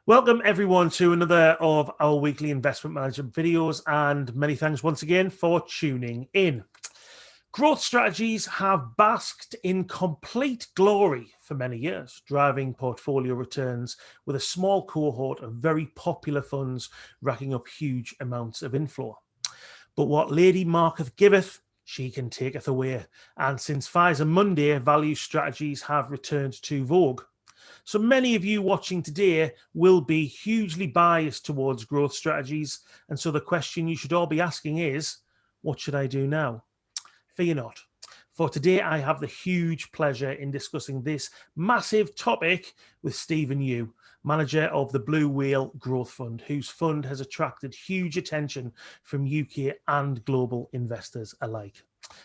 Welcome everyone to another of our weekly investment management videos, and many thanks once again for tuning in. Growth strategies have basked in complete glory for many years, driving portfolio returns with a small cohort of very popular funds racking up huge amounts of inflow. But what Lady Marketh giveth, she can taketh away. And since Pfizer Monday, value strategies have returned to vogue. So many of you watching today will be hugely biased towards growth strategies. And so the question you should all be asking is, what should I do now? Fear not. For today, I have the huge pleasure in discussing this massive topic with Stephen Yiu, manager of the Blue Whale Growth Fund, whose fund has attracted huge attention from UK and global investors alike.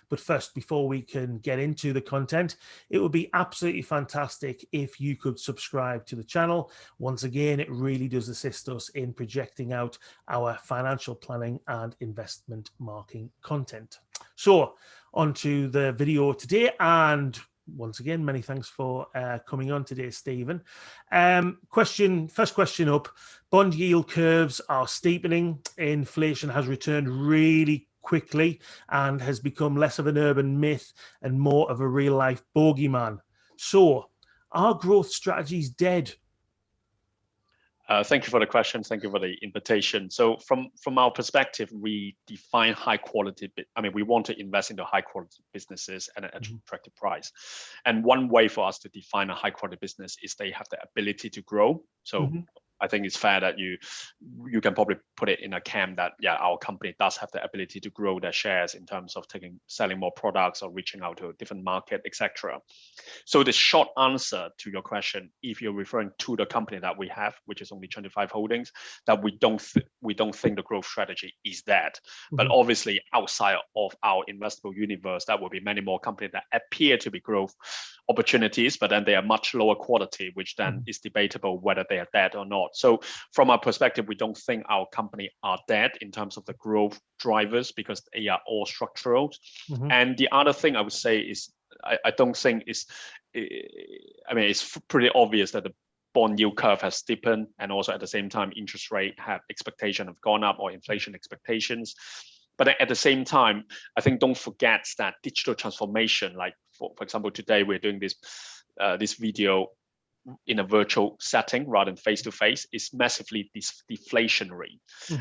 But first, before we can get into the content, it would be absolutely fantastic if you could subscribe to the channel. Once again, it really does assist us in projecting out our financial planning and investment marketing content. So, on to the video today, and once again, many thanks for coming on today, Stephen. First question up, bond yield curves are steepening. Inflation has returned really quickly and has become less of an urban myth and more of a real life bogeyman. So, are growth strategies dead? Thank you for the question. Thank you for the invitation. So from our perspective, we define high quality. We want to invest into high quality businesses at an attractive price. And one way for us to define a high quality business is they have the ability to grow. So I think it's fair that you can probably put it in a camp that, yeah, our company does have the ability to grow their shares in terms of selling more products or reaching out to a different market, etc. So the short answer to your question, if you're referring to the company that we have, which is only 25 holdings, that we don't think the growth strategy is that. But obviously outside of our investable universe, there will be many more companies that appear to be growth opportunities, but then they are much lower quality, which then is debatable whether they are dead or not. So from our perspective, we don't think our company are dead in terms of the growth drivers because they are all structural. And the other thing I would say is I don't think it's pretty obvious that the bond yield curve has steepened, and also at the same time interest rate expectation have gone up, or inflation expectations. But at the same time, I think don't forget that digital transformation, like for example, today we're doing this video in a virtual setting rather than face-to-face, is massively deflationary.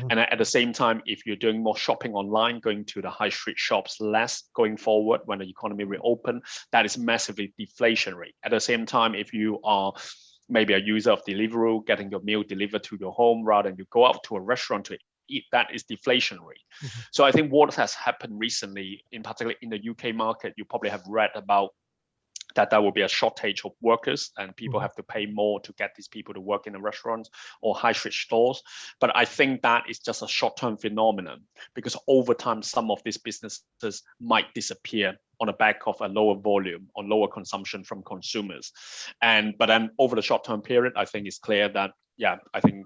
And at the same time, if you're doing more shopping online, going to the high street shops less going forward when the economy reopen, that is massively deflationary. At the same time, if you are maybe a user of Deliveroo, getting your meal delivered to your home rather than you go out to a restaurant to eat, that is deflationary. So I think what has happened recently, in particular in the UK market, you probably have read about that there will be a shortage of workers and people have to pay more to get these people to work in the restaurants or high street stores. But I think that is just a short-term phenomenon, because over time, some of these businesses might disappear on the back of a lower volume or lower consumption from consumers. But then over the short-term period, I think it's clear that, yeah, I think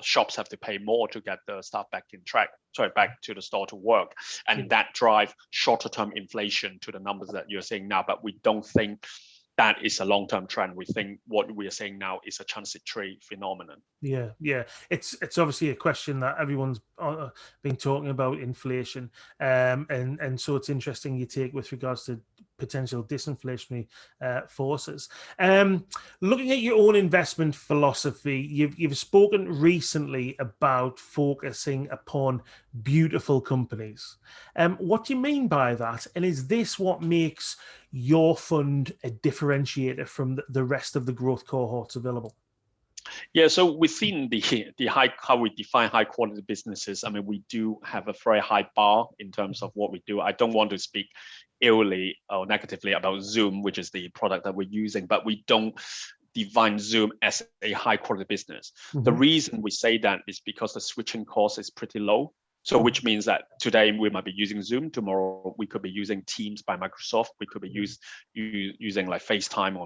shops have to pay more to get the staff back to the store to work. And that drive shorter term inflation to the numbers that you're seeing now. But we don't think that is a long-term trend. We think what we are seeing now is a transitory phenomenon. Yeah. It's obviously a question that everyone's been talking about, inflation, and so it's interesting you take with regards to potential disinflationary forces. Looking at your own investment philosophy, you've spoken recently about focusing upon beautiful companies. What do you mean by that? And is this what makes your fund a differentiator from the rest of the growth cohorts available? Yeah, so within how we define high quality businesses, we do have a very high bar in terms of what we do. I don't want to speak illly or negatively about Zoom, which is the product that we're using, but we don't define Zoom as a high quality business. The reason we say that is because the switching cost is pretty low. So which means that today we might be using Zoom, tomorrow we could be using Teams by Microsoft, we could be using like FaceTime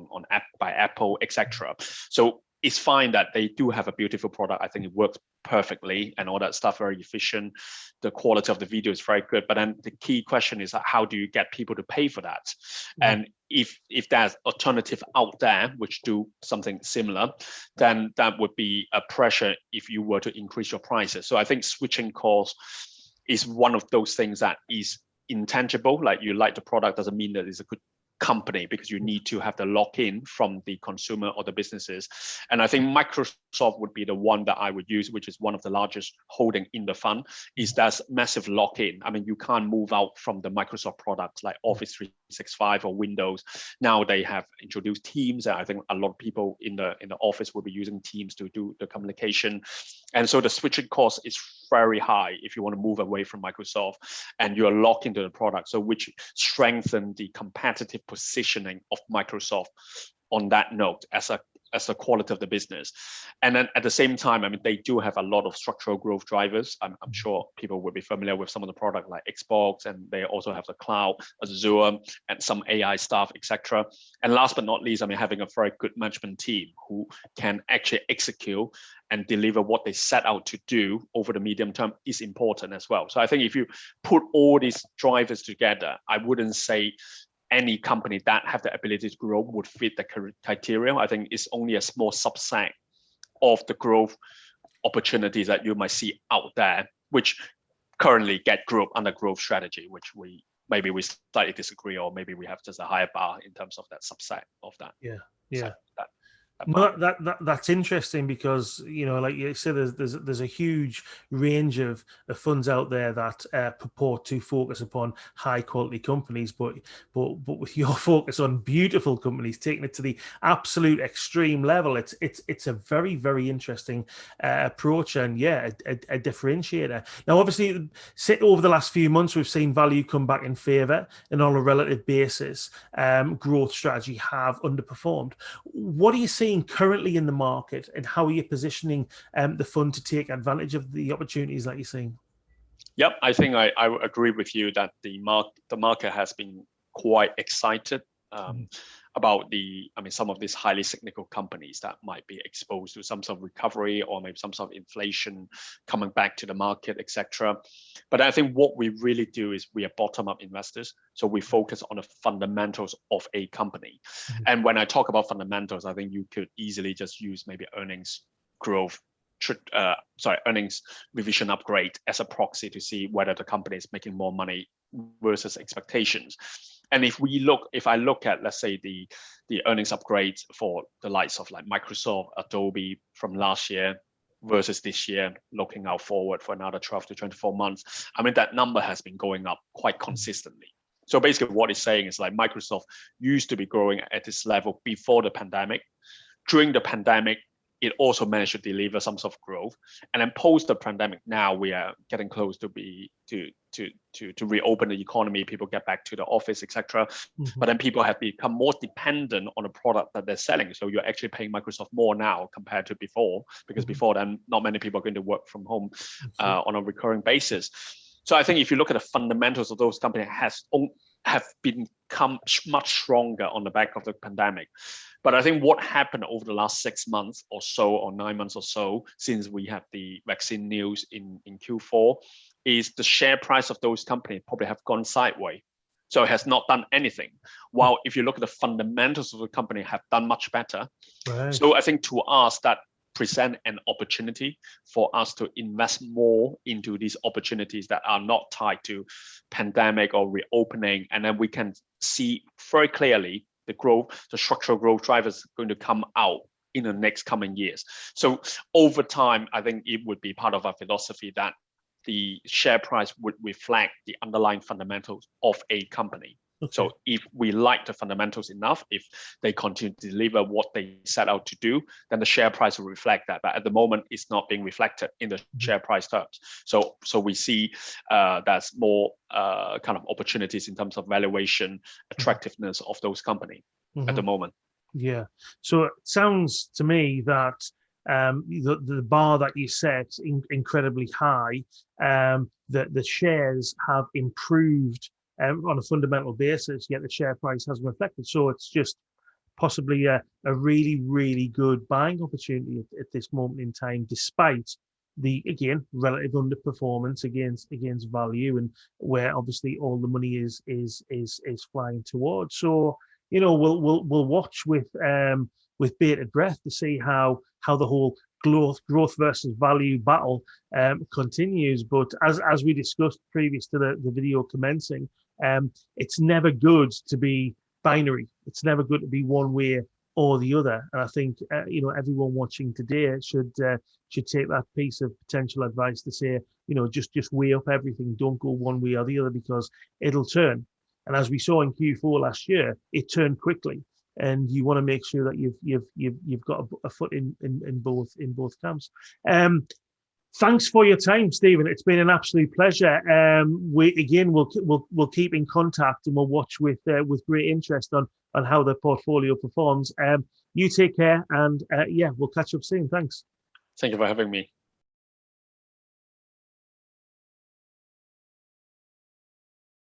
by Apple, etc. So it's fine that they do have a beautiful product. I think it works perfectly and all that stuff, very efficient. The quality of the video is very good. But then the key question is how do you get people to pay for that? And if there's alternative out there which do something similar, then that would be a pressure if you were to increase your prices. So I think switching costs is one of those things that is intangible. Like you like the product doesn't mean that it's a good company, because you need to have the lock-in from the consumer or the businesses. And I think Microsoft would be the one that I would use, which is one of the largest holding in the fund, is that's massive lock-in. I mean, you can't move out from the Microsoft products like Office 365 or Windows. Now they have introduced Teams, and I think a lot of people in the office will be using Teams to do the communication. And so the switching cost is very high if you want to move away from Microsoft and you're locked into the product. So which strengthen the competitive positioning of Microsoft on that note as a quality of the business. And then at the same time, I mean, they do have a lot of structural growth drivers. I'm sure people will be familiar with some of the product like Xbox, and they also have the cloud, Azure, and some AI stuff, etc. And last but not least, I mean, having a very good management team who can actually execute and deliver what they set out to do over the medium term is important as well. So I think if you put all these drivers together, I wouldn't say any company that have the ability to grow would fit the criteria. I think it's only a small subset of the growth opportunities that you might see out there, which currently get grouped under growth strategy, which we slightly disagree, or maybe we have just a higher bar in terms of that subset of that. Yeah. No, that's interesting, because like you said, there's a huge range of funds out there that purport to focus upon high quality companies, but with your focus on beautiful companies, taking it to the absolute extreme level, it's a very, very interesting approach, and a differentiator. Now, obviously, over the last few months, we've seen value come back in favor, and on a relative basis, growth strategy have underperformed. What are you seeing currently in the market, and how are you positioning the fund to take advantage of the opportunities that you're seeing? Yep, I think I agree with you that the market has been quite excited about some of these highly cyclical companies that might be exposed to some sort of recovery, or maybe some sort of inflation coming back to the market, etc. But I think what we really do is we are bottom-up investors, so we focus on the fundamentals of a company. And when I talk about fundamentals, I think you could easily just use maybe earnings growth, earnings revision upgrade as a proxy to see whether the company is making more money versus expectations. And if I look at, let's say, the earnings upgrades for the likes of like Microsoft, Adobe from last year versus this year, looking out forward for another 12 to 24 months, I mean, that number has been going up quite consistently. So basically what it's saying is like Microsoft used to be growing at this level before the pandemic. During the pandemic, it also managed to deliver some sort of growth. And then post the pandemic, now we are getting close to reopen the economy, people get back to the office, etc. But then people have become more dependent on the product that they're selling. So you're actually paying Microsoft more now compared to before, because before then, not many people are going to work from home on a recurring basis. So I think if you look at the fundamentals of those companies have become much stronger on the back of the pandemic. But I think what happened over the last 6 months or so, or 9 months or so, since we had the vaccine news in Q4, is the share price of those companies probably have gone sideways. So it has not done anything. While if you look at the fundamentals of the company have done much better. Right. So I think to us that present an opportunity for us to invest more into these opportunities that are not tied to pandemic or reopening. And then we can see very clearly the structural growth drivers going to come out in the next coming years. So over time, I think it would be part of our philosophy that the share price would reflect the underlying fundamentals of a company. Okay. So if we like the fundamentals enough, if they continue to deliver what they set out to do, then the share price will reflect that. But at the moment, it's not being reflected in the share price terms. So we see there's more kind of opportunities in terms of valuation, attractiveness of those companies at the moment. Yeah. So it sounds to me that the bar that you set incredibly high, that the shares have improved on a fundamental basis, yet the share price hasn't reflected. So it's just possibly a really, really good buying opportunity at this moment in time, despite the again relative underperformance against value, and where obviously all the money is flying towards. So we'll watch with bated breath to see how the whole growth versus value battle continues. But as we discussed previous to the video commencing, it's never good to be binary. It's never good to be one way or the other. And I think everyone watching today should take that piece of potential advice to say, just weigh up everything. Don't go one way or the other, because it'll turn. And as we saw in Q4 last year, it turned quickly. And you want to make sure that you've got a foot in both camps. Thanks for your time, Stephen. It's been an absolute pleasure. We'll keep in contact, and we'll watch with great interest on how the portfolio performs. You take care, and we'll catch up soon. Thanks. Thank you for having me.